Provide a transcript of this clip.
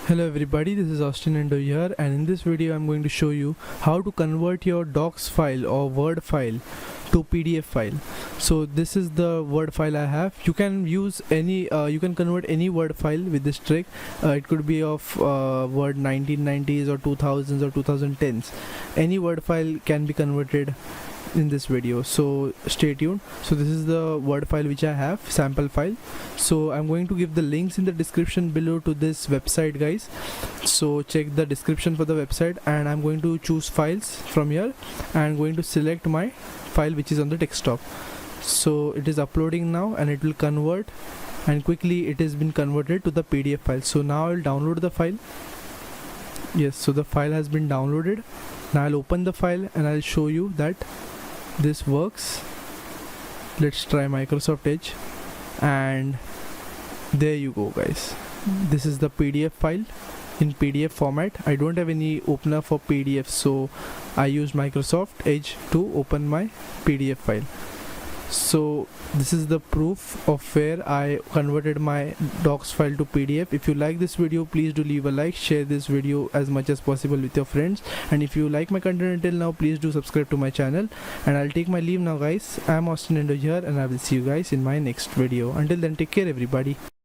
Hello everybody, this is AustinEndO here, and in this video I'm going to show you how to convert your docs file or word file to PDF file. So this is the word file I have. You can use any you can convert any word file with this trick. It could be of word 1990s or 2000s or 2010s. Any word file can be converted in this video, so stay tuned. So this is the word file which I have, sample file. So I'm going to give the links in the description below to this website, guys, so check the description for the website, and I'm going to choose files from here and I'm going to select my file which is on the desktop. So it is uploading now and it will convert, and quickly it has been converted to the PDF file. So now I'll download the file. Yes, so the file has been downloaded. Now I'll open the file and I'll show you that this works. Let's try Microsoft Edge, and there you go, guys. This is the PDF file in PDF format. I don't have any opener for PDF, so I use Microsoft Edge to open my PDF file. So this is the proof of where I converted my docs file to PDF. If you like this video, please do leave a like, share this video as much as possible with your friends, and if you like my content until now, please do subscribe to my channel. And I'll take my leave now, guys. I'm AustinEndO here, and I will see you guys in my next video. Until then, take care everybody.